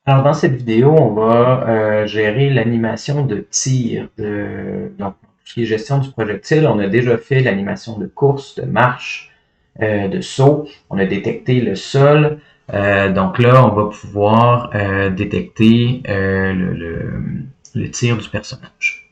Alors, dans cette vidéo, on va gérer l'animation de tir. Donc, tout ce qui est gestion du projectile, on a déjà fait l'animation de course, de marche, de saut. On a détecté le sol. Donc là, on va pouvoir détecter le tir du personnage.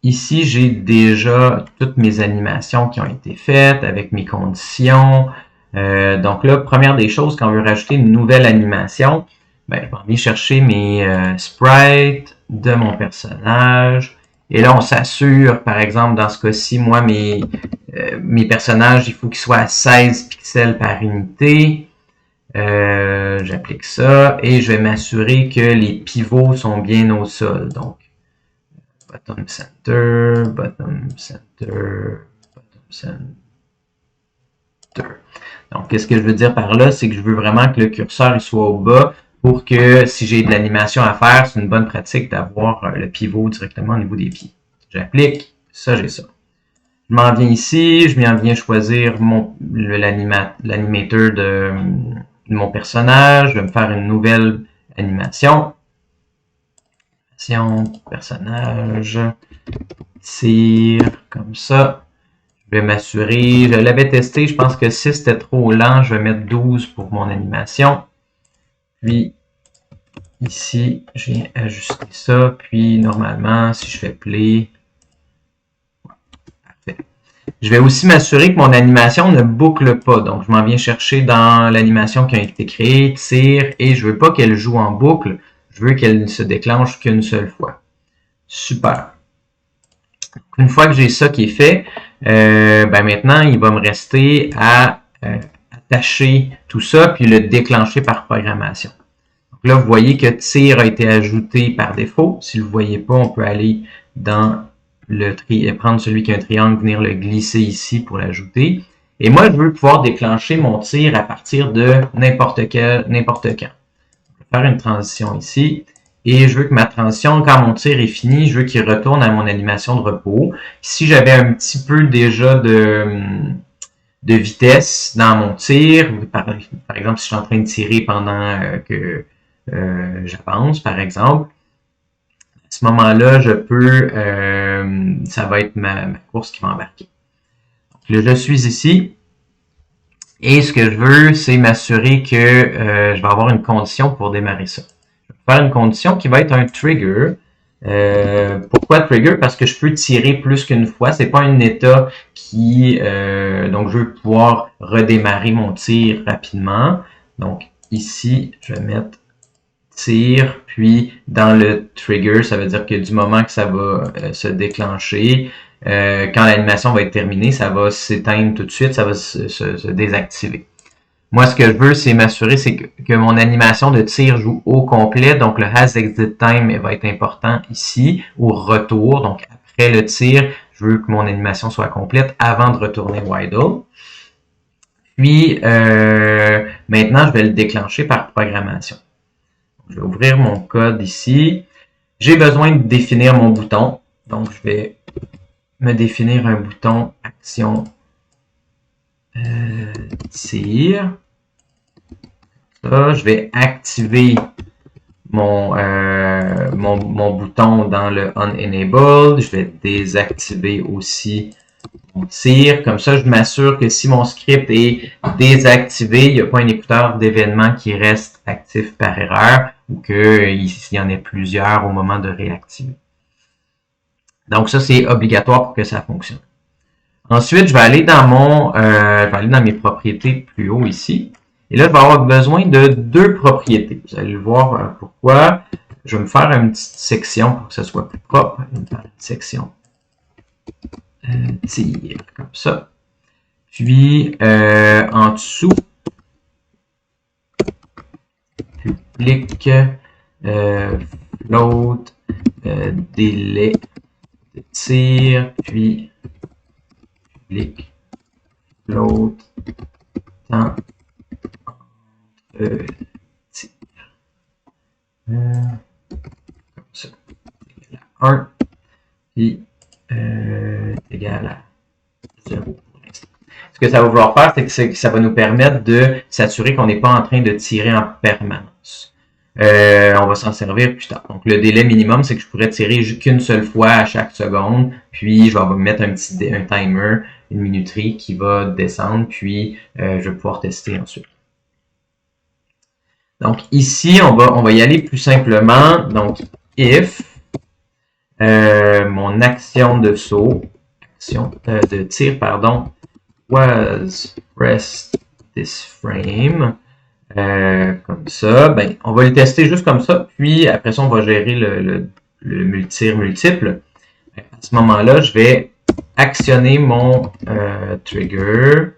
Ici, j'ai déjà toutes mes animations qui ont été faites avec mes conditions. Donc là, première des choses, quand on veut rajouter une nouvelle animation, ben, je vais aller chercher mes sprites de mon personnage. Et là, on s'assure, par exemple, dans ce cas-ci, moi, mes personnages, il faut qu'ils soient à 16 pixels par unité. J'applique ça et je vais m'assurer que les pivots sont bien au sol. Donc, bottom center, bottom center, bottom center. Donc, qu'est-ce que je veux dire par là? C'est que je veux vraiment que le curseur il soit au bas pour que si j'ai de l'animation à faire, c'est une bonne pratique d'avoir le pivot directement au niveau des pieds. J'applique, ça, j'ai ça. Je m'en viens ici, je m'en viens choisir l'animateur de mon personnage. Je vais me faire une nouvelle animation. Personnage, tire, comme ça. Je vais m'assurer, je l'avais testé, je pense que 6 c'était trop lent, je vais mettre 12 pour mon animation. Puis ici, j'ai ajusté ça, puis normalement, si je fais play, parfait. Je vais aussi m'assurer que mon animation ne boucle pas, donc je m'en viens chercher dans l'animation qui a été créée, tire, et je veux pas qu'elle joue en boucle, je veux qu'elle ne se déclenche qu'une seule fois. Super. Une fois que j'ai ça qui est fait, ben maintenant, il va me rester à attacher tout ça puis le déclencher par programmation. Donc là, vous voyez que tir a été ajouté par défaut. Si vous ne le voyez pas, on peut aller dans le prendre celui qui a un triangle, venir le glisser ici pour l'ajouter. Et moi, je veux pouvoir déclencher mon tir à partir de n'importe quand. Je vais faire une transition ici. Et je veux que ma transition, quand mon tir est fini, je veux qu'il retourne à mon animation de repos. Si j'avais un petit peu déjà de vitesse dans mon tir, par exemple, si je suis en train de tirer pendant que j'avance, par exemple, à ce moment-là, je peux, ça va être ma course qui va embarquer. Donc là, je suis ici. Et ce que je veux, c'est m'assurer que je vais avoir une condition pour démarrer ça. Je vais faire une condition qui va être un trigger. Pourquoi trigger? Parce que je peux tirer plus qu'une fois. C'est pas un état qui... donc, je veux pouvoir redémarrer mon tir rapidement. Donc, ici, je vais mettre tir, puis dans le trigger, ça veut dire que du moment que ça va se déclencher, quand l'animation va être terminée, ça va s'éteindre tout de suite, ça va se désactiver. Moi, ce que je veux, c'est m'assurer que mon animation de tir joue au complet. Donc, le has exit time va être important ici, au retour. Donc, après le tir, je veux que mon animation soit complète avant de retourner au idle. Puis, maintenant, je vais le déclencher par programmation. Je vais ouvrir mon code ici. J'ai besoin de définir mon bouton. Donc, je vais me définir un bouton action tir. Ça, je vais activer mon bouton dans le unenable. Je vais désactiver aussi mon tir. Comme ça, je m'assure que si mon script est désactivé, il n'y a pas un écouteur d'événements qui reste actif par erreur ou qu'il y en ait plusieurs au moment de réactiver. Donc ça, c'est obligatoire pour que ça fonctionne. Ensuite, je vais aller dans mes propriétés plus haut ici. Et là, je vais avoir besoin de deux propriétés. Vous allez le voir pourquoi. Je vais me faire une petite section pour que ce soit plus propre. Je vais me faire une section tir, comme ça. Puis, en dessous, public, float, délai de tir, puis public, float, temps, tir. Comme ça. Égal à 1, puis égal à 0 pour l'instant. ce que ça va vouloir faire, c'est que ça va nous permettre de s'assurer qu'on n'est pas en train de tirer en permanence. On va s'en servir plus tard. Donc, le délai minimum, c'est que je pourrais tirer qu'une seule fois à chaque seconde, puis je vais mettre un timer, une minuterie qui va descendre, puis je vais pouvoir tester ensuite. Donc, ici, on va y aller plus simplement. Donc, if mon action de saut, de tir, pardon, was press this frame, comme ça, ben, on va le tester juste comme ça, puis après ça, on va gérer le tir multiple. À ce moment-là, je vais actionner mon trigger,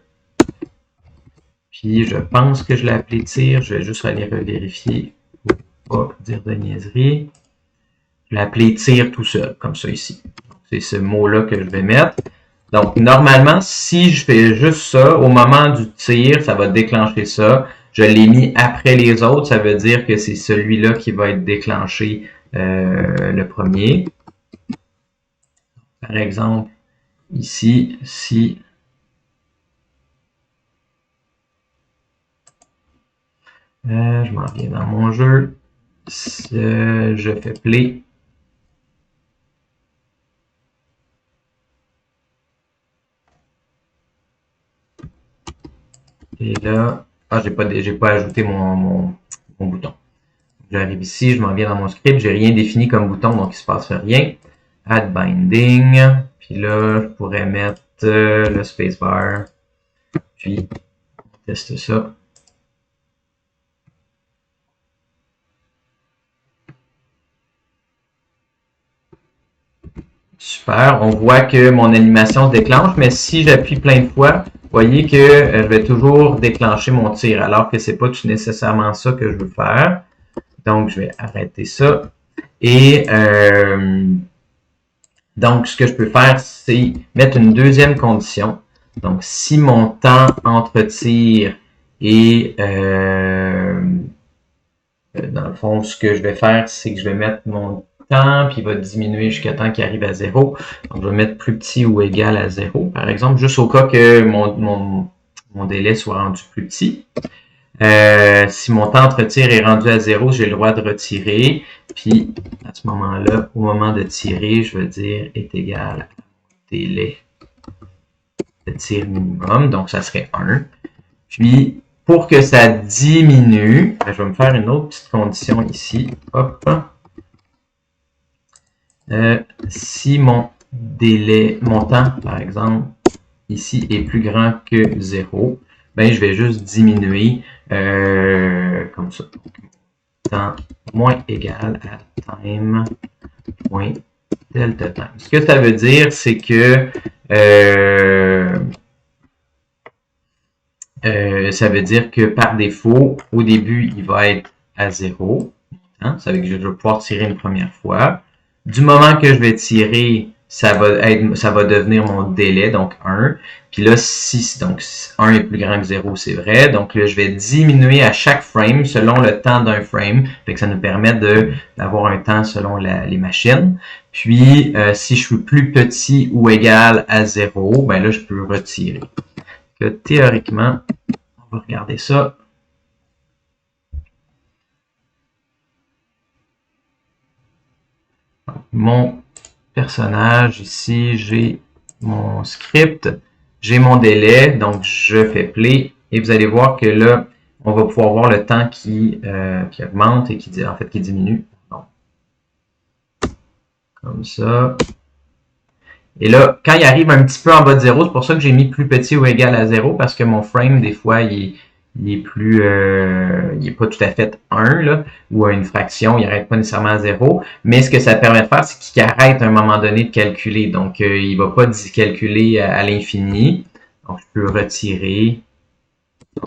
puis je pense que je l'ai appelé tir, je vais juste aller vérifier pour pas dire de niaiserie. Je l'ai appelé tir tout seul, comme ça ici. C'est ce mot-là que je vais mettre. Donc, normalement, si je fais juste ça, au moment du tir, ça va déclencher ça. Je l'ai mis après les autres, ça veut dire que c'est celui-là qui va être déclenché le premier. Par exemple, ici, si je m'en viens dans mon jeu, je fais play. Et là, j'ai pas ajouté mon bouton. J'arrive ici, je m'en viens dans mon script, j'ai rien défini comme bouton, donc il se passe rien. Add binding, puis là, je pourrais mettre le spacebar, puis on teste ça. Super, on voit que mon animation se déclenche, mais si j'appuie plein de fois, vous voyez que je vais toujours déclencher mon tir, alors que c'est pas tout nécessairement ça que je veux faire. Donc, je vais arrêter ça. Et donc, ce que je peux faire, c'est mettre une deuxième condition. Donc, si mon temps entre tir et dans le fond, ce que je vais faire, c'est que je vais mettre mon temps, puis il va diminuer jusqu'à temps qu'il arrive à 0. Donc, je vais mettre plus petit ou égal à 0, par exemple, juste au cas que mon délai soit rendu plus petit. Si mon temps entre tir est rendu à 0, j'ai le droit de retirer. Puis, à ce moment-là, au moment de tirer, je vais dire est égal à délai de tir minimum. Donc, ça serait 1. Puis, pour que ça diminue, je vais me faire une autre petite condition ici. Hop. Si mon délai, mon temps, par exemple, ici est plus grand que 0, ben, je vais juste diminuer comme ça. Temps moins égal à time point delta time. Ce que ça veut dire, c'est que ça veut dire que par défaut, au début, il va être à 0. Hein? Ça veut dire que je vais pouvoir tirer une première fois. Du moment que je vais tirer, ça va devenir mon délai, donc 1. Puis là, si donc 1 est plus grand que 0, c'est vrai. Donc là, je vais diminuer à chaque frame selon le temps d'un frame. Fait que ça nous permet d'avoir un temps selon les machines. Puis, si je suis plus petit ou égal à 0, ben là, je peux retirer. Que théoriquement, on va regarder ça. Mon personnage, ici, j'ai mon script, j'ai mon délai, donc je fais play, et vous allez voir que là, on va pouvoir voir le temps qui augmente et qui diminue. Donc, comme ça. Et là, quand il arrive un petit peu en bas de 0, c'est pour ça que j'ai mis plus petit ou égal à 0, parce que mon frame, des fois, il est plus, il est pas tout à fait 1, là, ou à une fraction, il n'arrête pas nécessairement à 0. Mais ce que ça permet de faire, c'est qu'il arrête à un moment donné de calculer. Donc, il va pas calculer à l'infini. Donc, je peux retirer.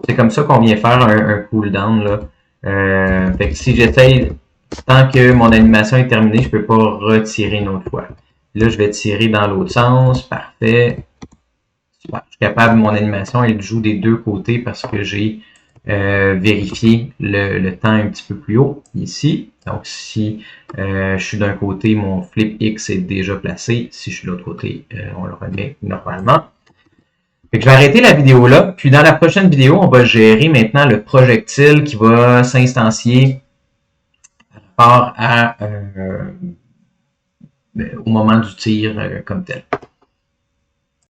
C'est comme ça qu'on vient faire un cooldown, là. Fait que si j'essaye, tant que mon animation est terminée, je peux pas retirer une autre fois. Là, je vais tirer dans l'autre sens. Parfait. Super. Je suis capable, mon animation, elle joue des deux côtés parce que j'ai vérifié le temps un petit peu plus haut ici. Donc, si je suis d'un côté, mon flip X est déjà placé. Si je suis de l'autre côté, on le remet normalement. Fait que je vais arrêter la vidéo là, puis dans la prochaine vidéo, on va gérer maintenant le projectile qui va s'instancier par rapport au moment du tir comme tel.